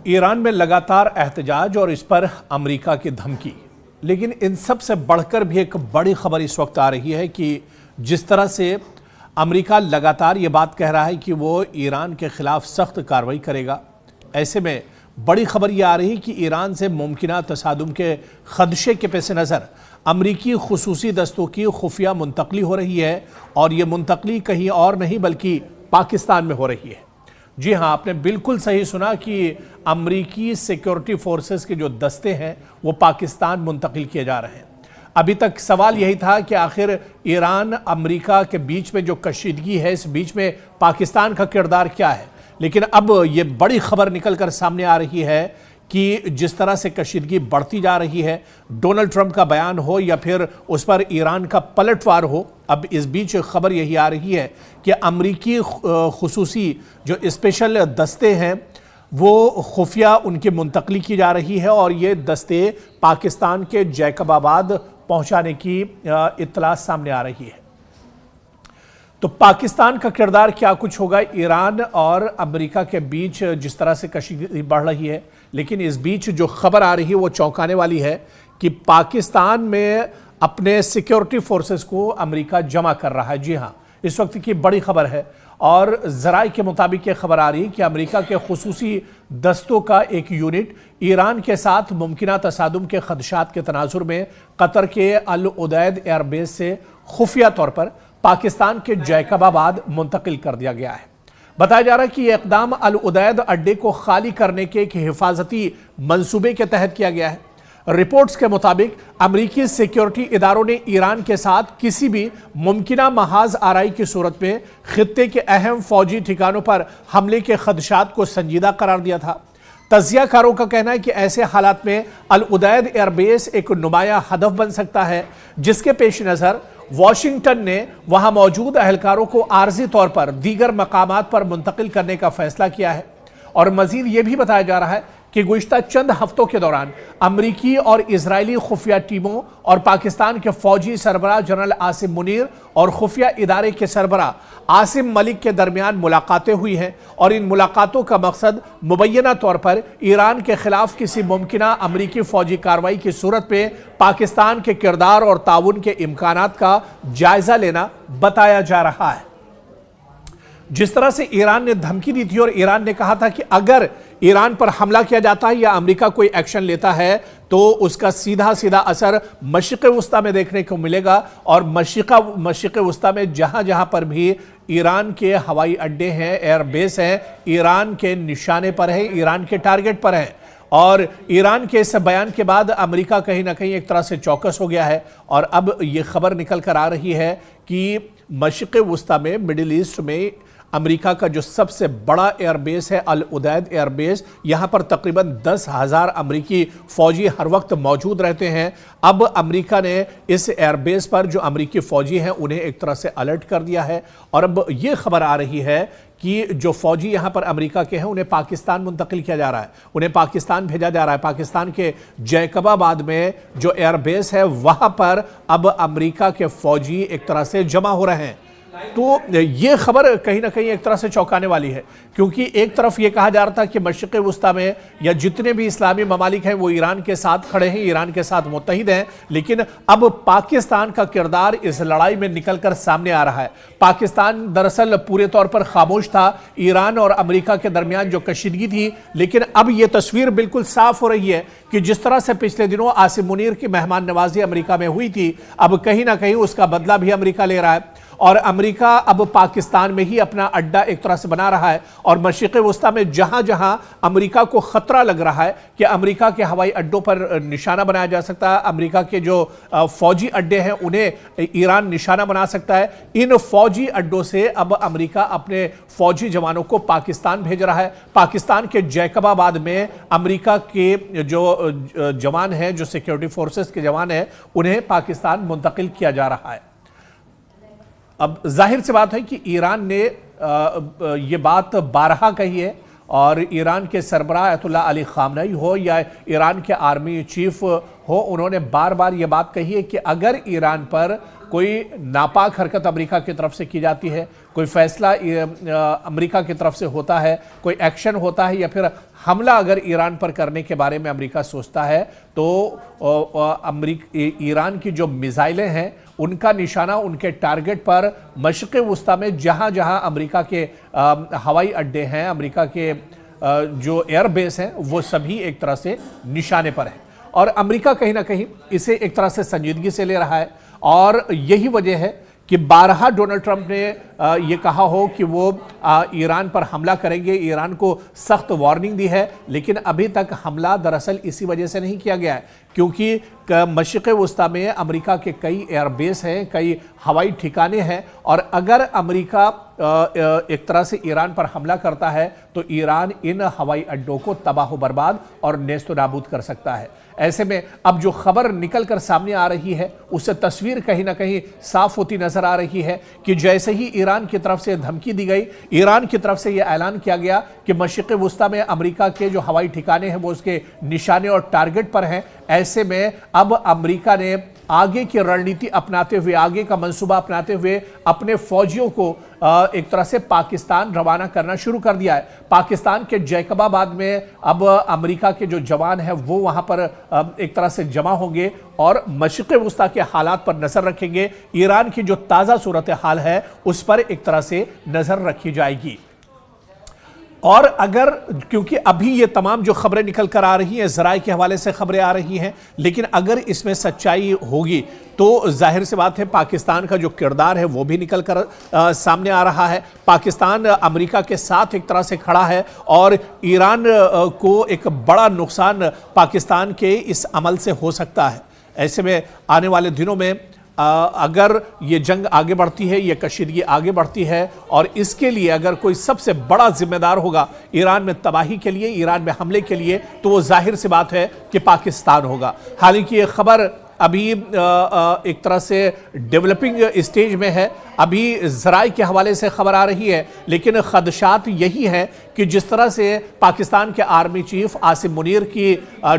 Iran में लगातार एहतजाज और इस पर अमेरिका की धमकी। लेकिन इन सब से बढ़कर भी एक बड़ी खबर इस वक्त आ रही है कि जिस तरह से अमेरिका लगातार ये बात कह रहा है कि वो ईरान के खिलाफ सख्त कार्रवाई करेगा, ऐसे में बड़ी खबर ये आ रही है कि ईरान से मुमकिना तसादुम के खदशे के पेश नज़र अमरीकी खुसूसी दस्तों की खुफिया मुंतकली हो रही है और ये मुंतकली कहीं और नहीं बल्कि पाकिस्तान में हो रही है। जी हाँ, आपने बिल्कुल सही सुना कि अमरीकी सिक्योरिटी फोर्सेस के जो दस्ते हैं वो पाकिस्तान मुंतकिल किए जा रहे हैं। अभी तक सवाल यही था कि आखिर ईरान अमरीका के बीच में जो कशीदगी है, इस बीच में पाकिस्तान का किरदार क्या है। लेकिन अब ये बड़ी खबर निकल कर सामने आ रही है कि जिस तरह से कशीदगी बढ़ती जा रही है, डोनाल्ड ट्रंप का बयान हो या फिर उस पर ईरान का पलटवार हो, अब इस बीच खबर यही आ रही है कि अमरीकी खुसूसी जो स्पेशल दस्ते हैं वो खुफिया उनकी मुंतकली की जा रही है और ये दस्ते पाकिस्तान के जैकबाबाद पहुंचाने की इत्तला सामने आ रही है। तो पाकिस्तान का किरदार क्या कुछ होगा ईरान और अमेरिका के बीच जिस तरह से कशीदगी बढ़ रही है। लेकिन इस बीच जो खबर आ रही है वो चौंकाने वाली है कि पाकिस्तान में अपने सिक्योरिटी फोर्सेस को अमेरिका जमा कर रहा है। जी हाँ, इस वक्त की बड़ी खबर है और ज़राए के मुताबिक ये खबर आ रही है कि अमेरिका के खुसूसी दस्तों का एक यूनिट ईरान के साथ मुमकिना तसादुम के खदशात के तनाजुर में कतर के अल उदैद एयरबेस से खुफिया तौर पर पाकिस्तान के जैकबाबाद मुंतकिल कर दिया गया है। बताया जा रहा है कि यह इकदाम अल उदैद अड्डे को खाली करने के एक हिफाजती मंसूबे के तहत किया गया है। रिपोर्ट्स के मुताबिक अमरीकी सिक्योरिटी इदारों ने ईरान के साथ किसी भी मुमकिना महाज आराई की सूरत में खित्ते के अहम फौजी ठिकानों पर हमले के खदशात को संजीदा करार दिया था। तज्जियाकारों का कहना है कि ऐसे हालात में अल उदैद एयरबेस एक नुमाया हदफ बन सकता है, जिसके पेश नज़र वाशिंगटन ने वहां मौजूद अहलकारों को आर्जी तौर पर दीगर मकामात पर मुंतकिल करने का फैसला किया है। और मजीद यह भी बताया जा रहा है कि गुज़िश्ता चंद हफ्तों के दौरान अमरीकी और इजरायली खुफिया टीमों और पाकिस्तान के फौजी सरबराह जनरल आसिम मुनीर और खुफिया इदारे के सरबराह आसिम मलिक के दरमियान मुलाकातें हुई हैं और इन मुलाकातों का मकसद मुबैना तौर पर ईरान के खिलाफ किसी मुमकिना अमरीकी फौजी कार्रवाई की सूरत में पाकिस्तान के किरदार और ताउन के इम्कानात का जायजा लेना बताया जा रहा है। जिस तरह से ईरान ने धमकी दी थी और ईरान ने कहा था कि अगर ईरान पर हमला किया जाता है या अमेरिका कोई एक्शन लेता है तो उसका सीधा सीधा असर मशरिक़ वस्ता में देखने को मिलेगा और मशरिक़ वस्ता में जहां जहां पर भी ईरान के हवाई अड्डे हैं, एयरबेस हैं, ईरान के निशाने पर है, ईरान के टारगेट पर है। और ईरान के इस बयान के बाद अमेरिका कहीं ना कहीं एक तरह से चौकस हो गया है और अब यह खबर निकल कर आ रही है कि मशरिक़ वस्ता में, मिडिल ईस्ट में अमेरिका का जो सबसे बड़ा एयरबेस है अल उदैद एयरबेस, यहां पर तकरीबन 10,000 अमरीकी फौजी हर वक्त मौजूद रहते हैं। अब अमेरिका ने इस एयरबेस पर जो अमरीकी फौजी हैं उन्हें एक तरह से अलर्ट कर दिया है और अब यह खबर आ रही है कि जो फौजी यहां पर अमेरिका के हैं उन्हें पाकिस्तान मुंतकिल किया जा रहा है, उन्हें पाकिस्तान भेजा जा रहा है। पाकिस्तान के जैकबाबाद में जो एयरबेस है वहां पर अब अमेरिका के फौजी एक तरह से जमा हो रहे हैं। तो ये खबर कहीं ना कहीं एक तरह से चौंकाने वाली है, क्योंकि एक तरफ ये कहा जा रहा था कि मशरिक़ वस्ता में या जितने भी इस्लामी ममालिक हैं वो ईरान के साथ खड़े हैं, ईरान के साथ मुत्तहिद हैं। लेकिन अब पाकिस्तान का किरदार इस लड़ाई में निकलकर सामने आ रहा है। पाकिस्तान दरअसल पूरे तौर पर खामोश था ईरान और अमेरिका के दरमियान जो कशीदगी थी, लेकिन अब यह तस्वीर बिल्कुल साफ हो रही है कि जिस तरह से पिछले दिनों आसिम मुनीर की मेहमान नवाजी अमेरिका में हुई थी, अब कहीं ना कहीं उसका बदला भी अमेरिका ले रहा है और अमेरिका अब पाकिस्तान में ही अपना अड्डा एक तरह से बना रहा है। और मशरिक़ वस्ता में जहां जहां अमेरिका को खतरा लग रहा है कि अमेरिका के हवाई अड्डों पर निशाना बनाया जा सकता है, अमेरिका के जो फौजी अड्डे हैं उन्हें ईरान निशाना बना सकता है, इन फौजी अड्डों से अब अमेरिका अपने फौजी जवानों को पाकिस्तान भेज रहा है। पाकिस्तान के जैकबाबाद में अमेरिका के जो जवान हैं, जो सिक्योरिटी फोर्सेस के जवान हैं, उन्हें पाकिस्तान मुंतकिल किया जा रहा है। अब जाहिर सी बात है कि ईरान ने ये बात बारहा कही है और ईरान के सरबराह अयतुल्लाह अली खामनेई हो या ईरान के आर्मी चीफ हो, उन्होंने बार बार ये बात कही है कि अगर ईरान पर कोई नापाक हरकत अमेरिका की तरफ से की जाती है, कोई फैसला अमेरिका की तरफ से होता है, कोई एक्शन होता है या फिर हमला अगर ईरान पर करने के बारे में अमेरिका सोचता है तो ईरान की जो मिसाइलें हैं उनका निशाना उनके टारगेट पर मशरिक़ वुस्ता में जहां जहां अमेरिका के हवाई अड्डे हैं, अमेरिका के जो एयरबेस हैं, वो सभी एक तरह से निशाने पर हैं। और अमेरिका कहीं ना कहीं इसे एक तरह से संजीदगी से ले रहा है और यही वजह है कि बारहा डोनाल्ड ट्रंप ने ये कहा हो कि वो ईरान पर हमला करेंगे, ईरान को सख्त वार्निंग दी है, लेकिन अभी तक हमला दरअसल इसी वजह से नहीं किया गया है क्योंकि मशरिक़ वुस्ता में अमेरिका के कई एयरबेस हैं, कई हवाई ठिकाने हैं और अगर अमेरिका एक तरह से ईरान पर हमला करता है तो ईरान इन हवाई अड्डों को तबाह बर्बाद और नेस्त नाबूद कर सकता है। ऐसे में अब जो खबर निकल कर सामने आ रही है उससे तस्वीर कहीं ना कहीं साफ होती नजर आ रही है कि जैसे ही ईरान की तरफ से धमकी दी गई, ईरान की तरफ से यह ऐलान किया गया कि मशरिक़ वुस्ता में अमेरिका के जो हवाई ठिकाने हैं वो उसके निशाने और टारगेट पर हैं। ऐसे में अब अमेरिका ने आगे की रणनीति अपनाते हुए, आगे का मंसूबा अपनाते हुए अपने फौजियों को एक तरह से पाकिस्तान रवाना करना शुरू कर दिया है। पाकिस्तान के जैकबाबाद में अब अमेरिका के जो जवान हैं वो वहां पर एक तरह से जमा होंगे और मशरिक़ वुस्ता के हालात पर नजर रखेंगे। ईरान की जो ताज़ा सूरत हाल है उस पर एक तरह से नजर रखी जाएगी। और अगर, क्योंकि अभी ये तमाम जो खबरें निकल कर आ रही हैं ज़राए के हवाले से खबरें आ रही हैं, लेकिन अगर इसमें सच्चाई होगी तो जाहिर सी बात है पाकिस्तान का जो किरदार है वो भी निकल कर सामने आ रहा है। पाकिस्तान अमेरिका के साथ एक तरह से खड़ा है और ईरान को एक बड़ा नुकसान पाकिस्तान के इस अमल से हो सकता है। ऐसे में आने वाले दिनों में अगर ये जंग आगे बढ़ती है, ये कशीदगी आगे बढ़ती है और इसके लिए अगर कोई सबसे बड़ा जिम्मेदार होगा ईरान में तबाही के लिए, ईरान में हमले के लिए, तो वो जाहिर सी बात है कि पाकिस्तान होगा। हालांकि ये खबर अभी एक तरह से डेवलपिंग स्टेज में है, अभी ज़राए के हवाले से खबर आ रही है, लेकिन खदशात यही है कि जिस तरह से पाकिस्तान के आर्मी चीफ आसिम मुनीर की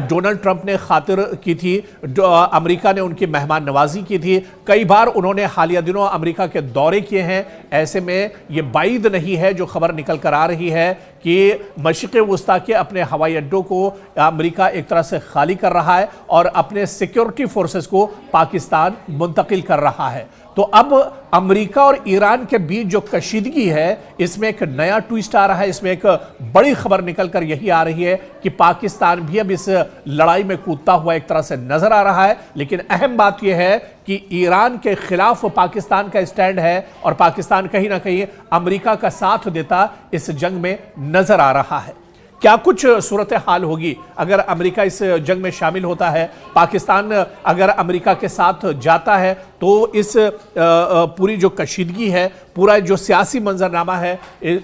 डोनाल्ड ट्रंप ने खातिर की थी, अमेरिका ने उनकी मेहमान नवाजी की थी, कई बार उन्होंने हालिया दिनों अमेरिका के दौरे किए हैं। ऐसे में ये बाइद नहीं है जो खबर निकल कर आ रही है कि मशरिक़ वुस्ता के अपने हवाई अड्डों को अमेरिका एक तरह से खाली कर रहा है और अपने सिक्योरिटी फोर्सेस को पाकिस्तान मुंतकिल कर रहा है। तो अब अमेरिका और ईरान के बीच जो कशीदगी है इसमें एक नया ट्विस्ट आ रहा है, इसमें एक बड़ी खबर निकल कर यही आ रही है कि पाकिस्तान भी अब इस लड़ाई में कूदता हुआ एक तरह से नजर आ रहा है। लेकिन अहम बात यह है कि ईरान के खिलाफ पाकिस्तान का स्टैंड है और पाकिस्तान कहीं ना कहीं अमेरिका का साथ देता इस जंग में नजर आ रहा है। क्या कुछ सूरत हाल होगी अगर अमेरिका इस जंग में शामिल होता है, पाकिस्तान अगर अमेरिका के साथ जाता है, तो इस पूरी जो कशीदगी है, पूरा जो सियासी मंजरनामा है,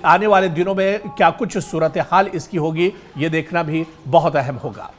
आने वाले दिनों में क्या कुछ सूरत हाल इसकी होगी, ये देखना भी बहुत अहम होगा।